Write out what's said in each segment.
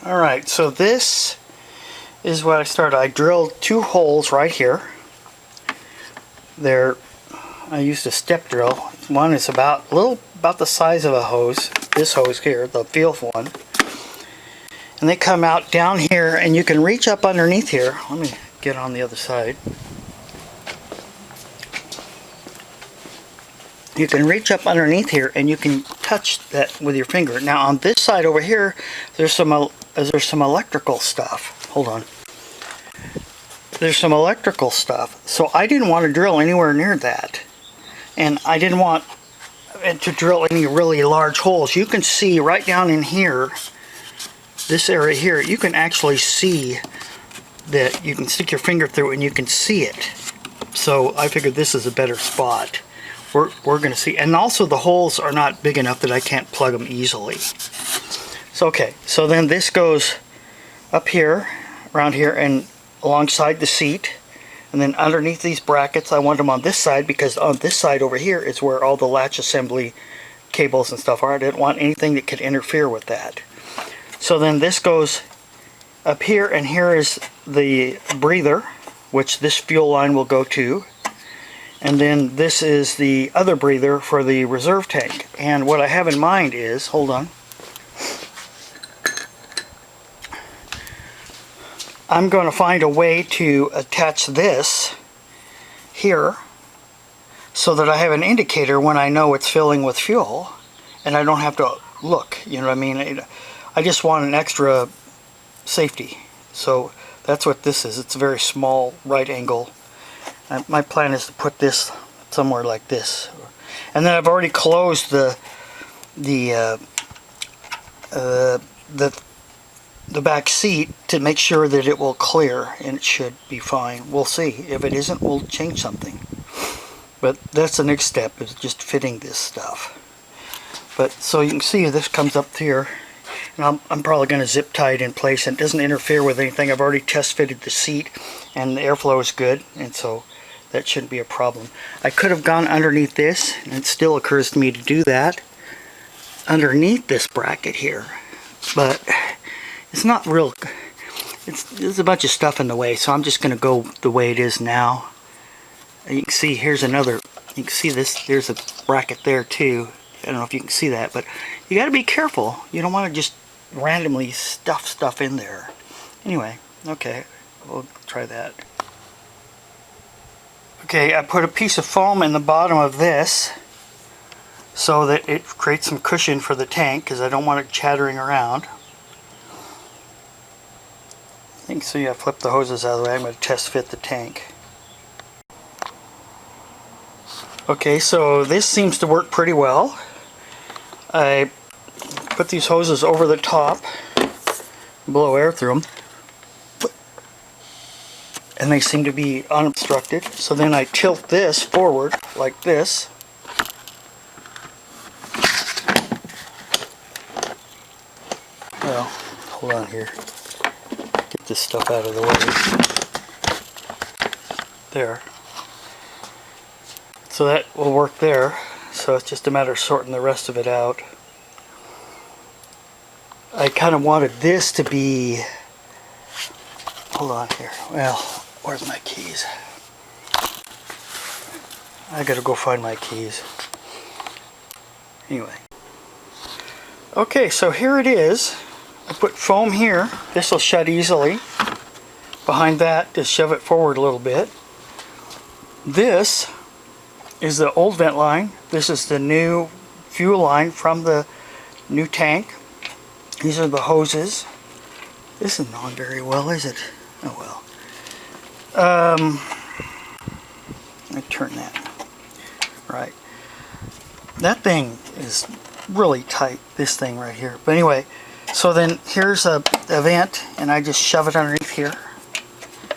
Alright, so this is what I started. I drilled 2 holes right here. I used a step drill. One is about the size of a hose. This hose here, the field one. And they come out down here, and you can reach up underneath here. Let me get on the other side. You can reach up underneath here and you can touch that with your finger. Now on this side over here, there's some electrical stuff. Hold on. There's some electrical stuff. So I didn't want to drill anywhere near that. And I didn't want to drill any really large holes. You can see right down in here, this area here, you can actually see that you can stick your finger through and you can see it. So I figured this is a better spot. We're going to see. And also the holes are not big enough that I can't plug them easily. So okay, so then this goes up here, around here, and alongside the seat. And then underneath these brackets, I want them on this side, because on this side over here is where all the latch assembly cables and stuff are. I didn't want anything that could interfere with that. So then this goes up here, and here is the breather, which this fuel line will go to. And then this is the other breather for the reserve tank. And what I have in mind is, hold on, I'm going to find a way to attach this here so that I have an indicator when I know it's filling with fuel, and I don't have to look, you know what I mean? I just want an extra safety. So that's what this is. It's a very small right angle. My plan is to put this somewhere like this, and then I've already closed the back seat to make sure that it will clear, and it should be fine. We'll see. If it isn't, we'll change something. But that's the next step, is just fitting this stuff. But so you can see this comes up here, and I'm probably going to zip tie it in place, and it doesn't interfere with anything. I've already test fitted the seat, and the airflow is good, and so that shouldn't be a problem. I could have gone underneath this, and it still occurs to me to do that underneath this bracket here, but it's not real. There's a bunch of stuff in the way, so I'm just going to go the way it is now. And you can see here's another. You can see this. There's a bracket there too. I don't know if you can see that, but you got to be careful. You don't want to just randomly stuff stuff in there. Anyway, okay, we'll try that. Okay, I put a piece of foam in the bottom of this so that it creates some cushion for the tank, because I don't want it chattering around. I think so. Yeah, flip the hoses out of the way. I'm going to test fit the tank. Okay, so this seems to work pretty well. I put these hoses over the top, blow air through them, and they seem to be unobstructed. So then I tilt this forward like this. Well, hold on here. Get this stuff out of the way. There. So that will work there. So it's just a matter of sorting the rest of it out. I kind of wanted this to be... Hold on here. Well, where's my keys? I gotta go find my keys. Anyway. Okay, so here it is. I put foam here. This will shut easily. Behind that, just shove it forward a little bit. This is the old vent line. This is the new fuel line from the new tank. These are the hoses. This isn't on very well, is it? Oh well. I turn that. Right. That thing is really tight, this thing right here. But anyway, so then here's a vent, and I just shove it underneath here.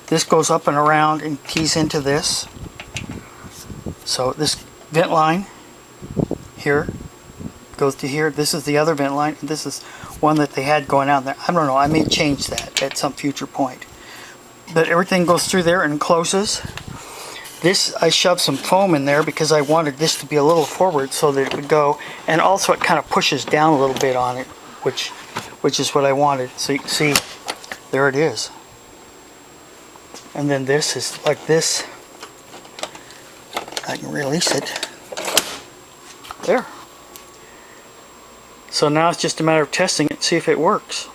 This goes up and around and keys into this. So this vent line here goes to here. This is the other vent line. This is one that they had going out there. I don't know. I may change that at some future point. But everything goes through there and closes. This, I shoved some foam in there because I wanted this to be a little forward so that it would go. And also it kind of pushes down a little bit on it, which which is what I wanted. So you can see, there it is. And then this is like this. I can release it. There. So now it's just a matter of testing it and see if it works.